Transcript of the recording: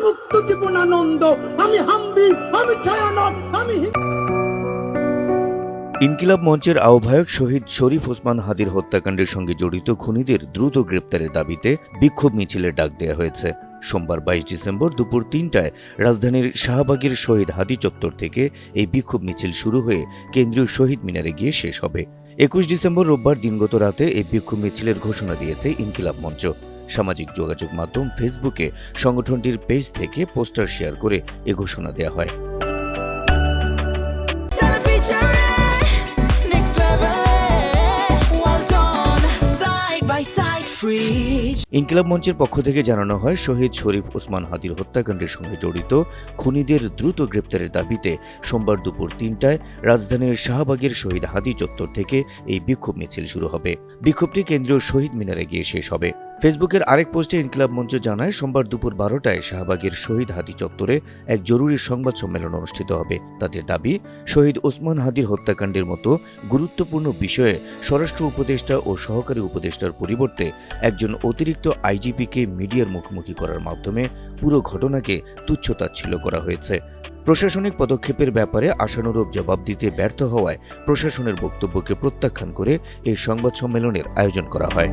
মুক্ত জীবন আনন্দ, আমি হাম্বি, আমি ছায়ানট, আমি ইনকিলাব মঞ্চের আহ্বায়ক শহীদ শরীফ ওসমান হাদির হত্যাকাণ্ডের সঙ্গে জড়িত খুনিদের দ্রুত গ্রেপ্তারের দাবিতে বিক্ষোভ মিছিলের ডাক দেওয়া হয়েছে। সোমবার ২২ ডিসেম্বর দুপুর ৩টায় রাজধানীর শাহবাগের শহীদ হাদি চত্বর থেকে এই বিক্ষোভ মিছিল শুরু হয়ে কেন্দ্রীয় শহীদ মিনারে গিয়ে শেষ হবে। ২১ ডিসেম্বর রোববার দিনগত রাতে এই বিক্ষোভ মিছিলের ঘোষণা দিয়েছে ইনকিলাব মঞ্চ। সামাজিক যোগাযোগ মাধ্যম ফেসবুকে সংগঠনটির পেজ থেকে পোস্টার শেয়ার করে এ ঘোষণা দেওয়া হয়। ইনকিলাব মঞ্চের পক্ষ থেকে জানানো হয়, শহীদ শরীফ ওসমান হাদির হত্যাকাণ্ডের সঙ্গে জড়িত খুনিদের দ্রুত গ্রেপ্তারের দাবিতে সোমবার দুপুর ৩টায় রাজধানীর শাহবাগের শহীদ হাদি চত্বর থেকে এই বিক্ষোভ মিছিল শুরু হবে। বিক্ষোভটি কেন্দ্রীয় শহীদ মিনারে গিয়ে শেষ হবে। ফেসবুকের আরেক পোস্টে ইনকিলাব মঞ্চ জানায়, সোমবার দুপুর ১২টায় শাহবাগের শহীদ হাদি চত্বরে এক জরুরি সংবাদ সম্মেলন অনুষ্ঠিত হবে। তাদের দাবি, শহীদ ওসমান হাদির হত্যাকাণ্ডের মতো গুরুত্বপূর্ণ বিষয়ে স্বরাষ্ট্র উপদেষ্টা ও সহকারী উপদেষ্টার পরিবর্তে একজন অতিরিক্ত আইজিপিকে মিডিয়ার মুখোমুখি করার মাধ্যমে পুরো ঘটনাকে তুচ্ছতাচ্ছিল্য করা হয়েছে। প্রশাসনিক পদক্ষেপের ব্যাপারে আশানুরূপ জবাব দিতে ব্যর্থ হওয়ায় প্রশাসনের বক্তব্যকে প্রত্যাখ্যান করে এই সংবাদ সম্মেলনের আয়োজন করা হয়।